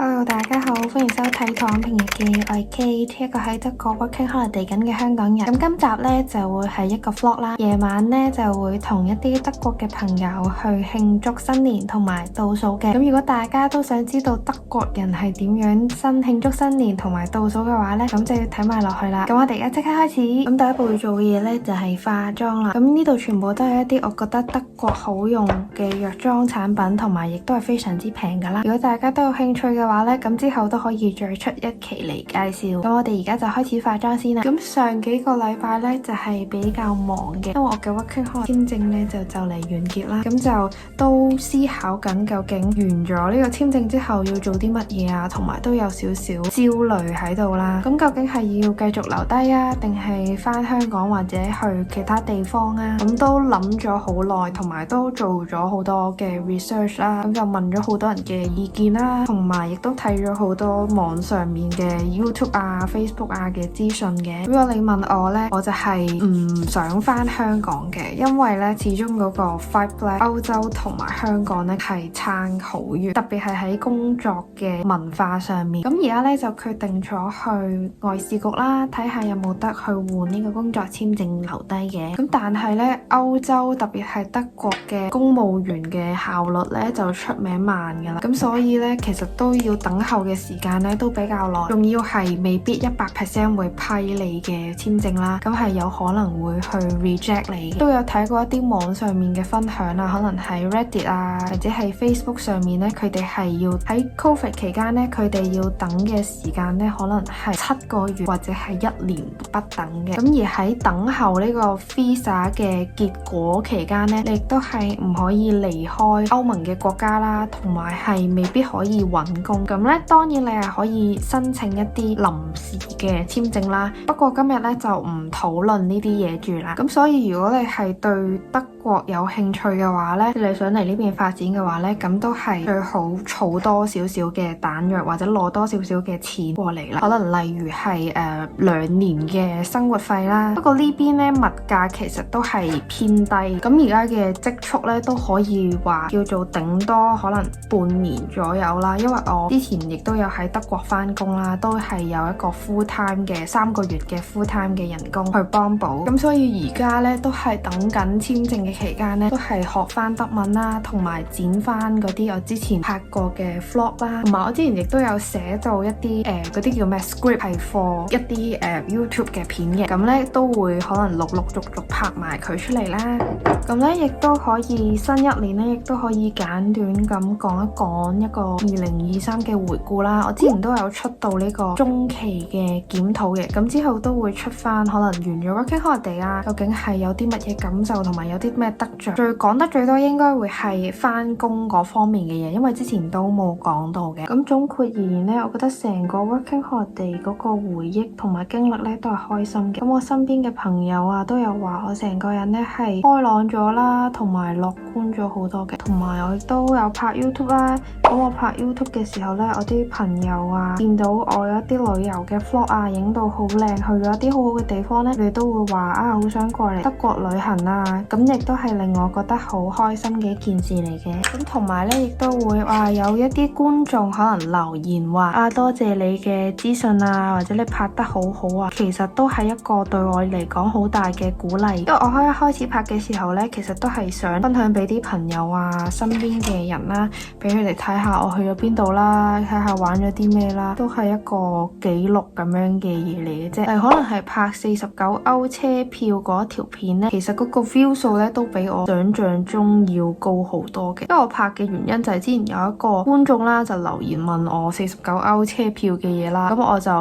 Hello，大家好，歡迎收睇躺平日記，我係 Kate，一個喺德國 working holiday 緊嘅香港人。咁今集呢就會係一個 vlog 啦，夜晚呢就會同一啲德國嘅朋友去慶祝新年同埋倒數嘅。咁如果大家都想知道德國人係點樣慶祝新年同埋倒數嘅話呢，咁就要睇埋落去啦。咁我哋而家即刻開始。咁第一步要做嘅嘢呢就係化妝啦。咁呢度全部都係一啲我覺得德國好用嘅藥妝產品，同埋亦都係非常之平噶啦。如果大家都有興趣嘅話呢，咁之後都可以再出一期嚟介紹。咁我哋而家就開始化妝先啦。咁上幾個禮拜呢，就係比較忙嘅，因為我嘅 working holiday 簽證呢就嚟完結啦。咁就都思考緊究竟完咗呢個簽證之後要做啲乜嘢啊，同埋都有少少焦慮喺度啦。咁究竟係要繼續留低啊，定係翻香港或者去其他地方啊？咁都諗咗好耐，同埋都做咗好多嘅 research 啦。咁就問咗好多人嘅意見啦，同埋亦都睇咗好多網上面嘅 YouTube 啊、Facebook 啊嘅資訊嘅。如果你問我呢，我就係唔想翻香港嘅，因為呢始終嗰個 vibe 咧，歐洲同埋香港呢係差好遠，特別係喺工作嘅文化上面。咁而家呢就決定咗去外事局啦，睇下有冇得去換呢個工作簽證留低嘅。咁但係呢，歐洲特別係德國嘅公務員嘅效率呢就出名慢噶啦，咁所以呢，其實都要等候嘅時間呢都比較耐，仲要係未必100% 會批你嘅簽證啦，咁係有可能會去 reject 你嘅。都有睇過一啲網上面嘅分享啊，可能係 Reddit 啊或者係 Facebook 上面呢，佢哋係要喺 COVID 期間呢，佢哋要等嘅時間呢，可能係7個月或者係1年不等嘅。咁而喺等候呢個 visa 嘅結果期間呢，你亦都係唔可以離開歐盟嘅國家啦，同埋係未必可以揾工。咁呢，當然你係可以申請一啲臨時嘅簽證啦，不過今日呢，就唔討論呢啲嘢住啦。咁所以如果你係對德國有興趣嘅話呢，你想嚟呢邊發展嘅話呢，咁都係最好儲多少少嘅彈藥，或者攞多少少嘅錢過嚟啦。可能例如係2年嘅生活費啦。不過呢邊呢，物價其實都係偏低，咁而家嘅積蓄呢，都可以話叫做頂多可能半年左右啦。因為我之前亦都有喺德國翻工啦，都係有一個 full time 嘅3個月嘅 full time 嘅人工去幫補。咁所以而家呢，都係等緊簽證嘅期間呢，都係學翻德文啦，同埋剪翻嗰啲我之前拍過嘅 vlog 啦，同埋我之前亦都有寫到一啲嗰啲叫咩 script 係 for 一啲YouTube 嘅片嘅，咁呢都會可能陸續拍埋佢出嚟啦。咁呢亦都可以新一年呢，亦都可以簡短咁講一講一個2023嘅回顧啦。我之前都有出到呢個中期嘅檢討嘅，咁之後都會出翻可能完咗 working holiday 啊，究竟係有啲乜嘢感受，同埋有啲咩得着。最講得最多應該會係翻工嗰方面嘅嘢，因為之前都冇講到嘅。咁總括而言呢，我覺得成個 working holiday 嗰個回憶同埋經歷呢都係開心嘅。咁我身邊嘅朋友啊都有話我成個人呢係開朗咗啦，同埋樂觀咗好多嘅。同埋我亦都有拍 YouTube 啦。咁我拍 YouTube 嘅時候呢，我啲朋友啊見到我有一啲旅遊嘅 vlog 啊，影到好靚，去咗一啲好好嘅地方呢，佢哋都會話啊好想過嚟德國旅行啊。咁亦都係令我覺得好開心嘅一件事嚟嘅。咁同埋呢，亦都會話有一啲觀眾可能留言話啊多謝你嘅資訊啊，或者你拍得好好啊，其實都係一個對我嚟講好大嘅鼓勵。因為我一開始拍嘅時候呢，其實都係想分享俾啲朋友啊、身邊嘅人啦，俾佢哋睇下我去咗邊度啦，睇下玩咗啲咩啦，都係一個記錄咁樣嘅嘢嚟嘅啫。可能係拍49歐車票嗰條片呢，其實嗰個 view 數呢都比我想象中要高好多嘅。因為我拍嘅原因就係之前有一個觀眾啦，就留言問我49歐車票嘅嘢啦，咁我就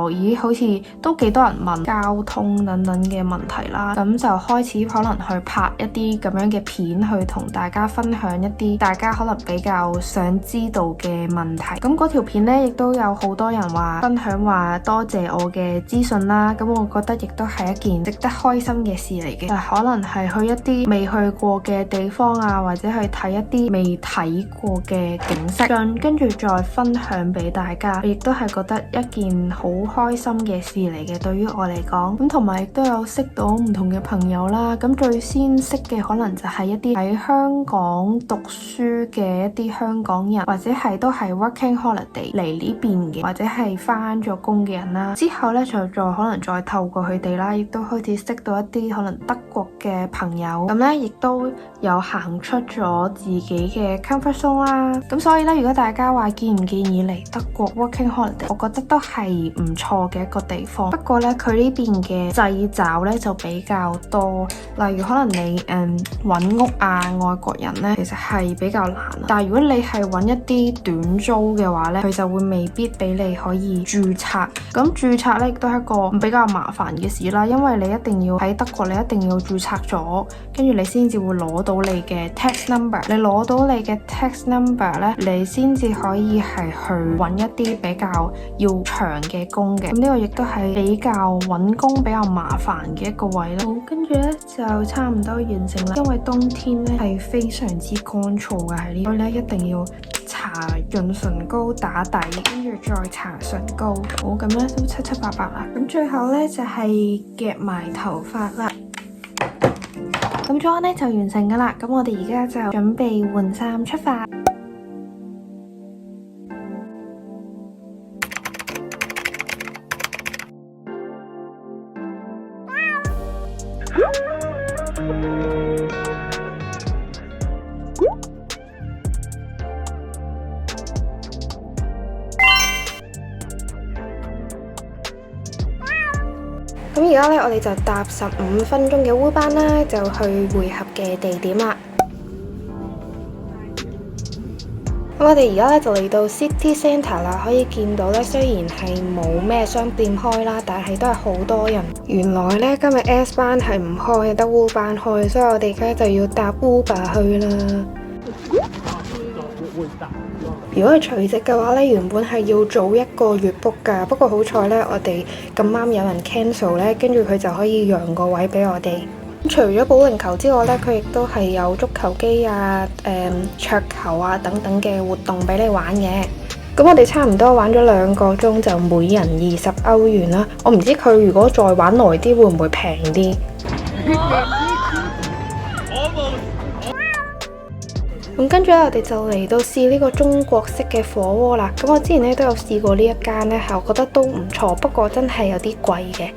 好似都幾多人問交通等等嘅問題啦，咁就開始可能去拍一啲咁樣嘅片，去同大家分享一啲大家可能比較想知道嘅問題。咁嗰條片呢，亦都有好多人話分享話多謝我嘅資訊啦，咁我覺得亦都係一件值得開心嘅事嚟嘅。可能係去一啲未去過嘅地方啊，或者去睇一啲未睇過嘅景色，跟住再分享俾大家，亦都係覺得一件好開心嘅事嚟嘅。對於我嚟講，咁同埋亦都有識到唔同嘅朋友啦。咁最先識嘅可能就係一啲喺香港讀書嘅一啲香港人，或者係都係 working holiday 嚟呢邊嘅，或者係返咗工嘅人啦。之後咧就可能再透過佢哋啦，亦都開始識到一啲可能德國嘅朋友，咁咧亦都有行出咗自己嘅 comfort zone 啦。咁所以咧，如果大家話建唔建議嚟德國 working holiday， 我覺得都係唔錯嘅一個地方。不過咧，佢呢邊嘅掣肘咧就比較多，例如可能你揾屋啊，外國人咧其實係比較難。但係如果你係揾一啲短租嘅話咧，佢就會未必俾你可以註冊。咁註冊咧亦都係一個比較麻煩嘅事啦，因為你一定要喺德國，你一定要註冊咗，跟住你先至會攞到你嘅 tax number。你攞到你嘅 tax number咧，你先至可以係去揾一啲比較要長嘅工嘅。咁呢個亦都係比較揾工比較麻煩嘅一個位啦。好，跟住咧就差唔多完成啦。因為冬天咧係非常之乾燥嘅喺呢，所以咧一定要搽潤唇膏打底，跟住再搽唇膏。好，咁咧都七七八八啦。咁最後咧就係夾埋頭髮啦。咁妝咧就完成噶啦。咁我哋而家就準備換衫出發。咁而家咧，我哋就搭15分鐘嘅烏班啦，就去會合嘅地點啦。咁我哋而家咧就嚟到 City Centre 啦，可以見到咧，雖然係冇咩商店開啦，但係都係好多人。原來咧今日 S 班係唔開，得烏班開，所以我哋而家就要搭 Uber 去啦。如果係除夕嘅話咧，原本係要早1個月 book 㗎，不過好彩咧，我哋咁啱有人 cancel 咧，跟住佢就可以讓個位俾我哋。除咗保齡球之外咧，佢亦都係有足球機啊、桌球啊等等嘅活動俾你玩嘅。咁我哋差唔多玩咗2個鐘，就每人20歐元啦。我唔知佢如果再玩耐啲會唔會平啲。咁跟住咧，我哋就嚟到試呢個中國式嘅火鍋啦。咁我之前咧都有試過呢一間咧，係我覺得都唔錯，不過真係有啲貴嘅。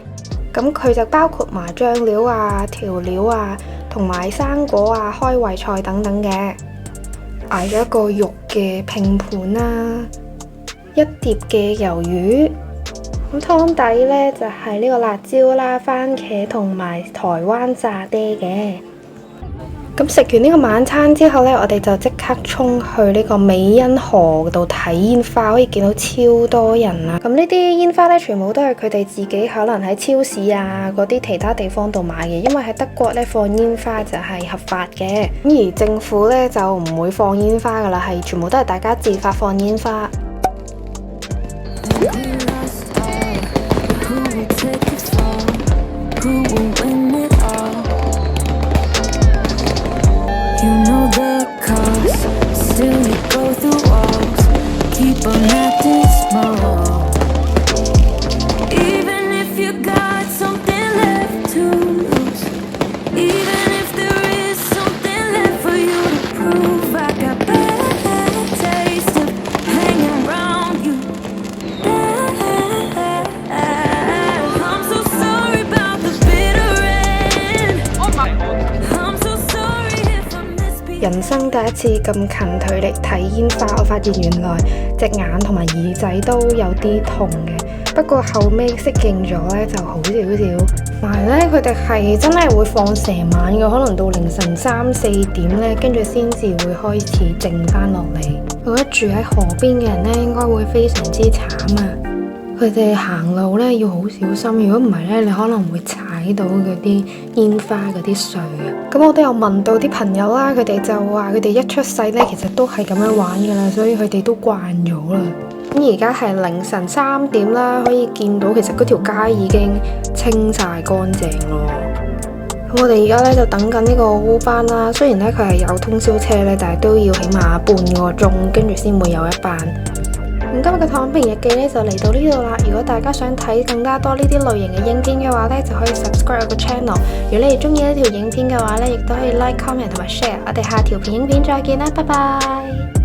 咁佢就包括埋醬料啊、調料啊，同埋生果啊、開胃菜等等嘅。嗌咗一個肉嘅拼盤啦，一碟嘅魷魚。咁湯底咧就係呢個辣椒啦、番茄同埋台灣炸爹嘅。咁食完呢個晚餐之後呢，我哋就即刻衝去呢個美茵河度睇煙花，可以見到超多人啊！咁呢啲煙花呢，全部都係佢哋自己可能喺超市啊嗰啲其他地方度買嘅，因為喺德國呢，放煙花就係合法嘅，咁而政府呢，就唔會放煙花噶啦，係全部都係大家自發放煙花。人生第一次咁近距離睇煙花，我發現原來隻眼同埋耳仔都有啲痛嘅。不過後尾適應咗咧就好少少。同埋咧，佢哋係真係會放成晚嘅，可能到凌晨3、4點咧，跟住先至會開始靜翻落嚟。我覺得住喺河邊嘅人咧，應該會非常之慘啊！佢哋行路咧要好小心，如果唔係咧，你可能會踩到嗰啲煙花嗰啲碎啊。咁我都有問到啲朋友啦，佢哋就話佢哋一出世咧，其實都係咁樣玩噶啦，所以佢哋都慣咗啦。咁而家係凌晨3點啦，可以見到其實嗰條街已經清晒乾淨咯。咁我哋而家咧就等緊呢個烏班啦，雖然咧佢係有通宵車咧，但係都要起碼半個鐘，跟住先會有一班。咁今日嘅躺平日記咧就嚟到呢度啦。如果大家想睇更加多呢啲類型嘅影片嘅話咧，就可以 subscribe 我個 channel。如果你哋中意呢條影片嘅話咧，亦都可以 like、comment 同埋 share。我哋下條片影片再見啦，拜拜。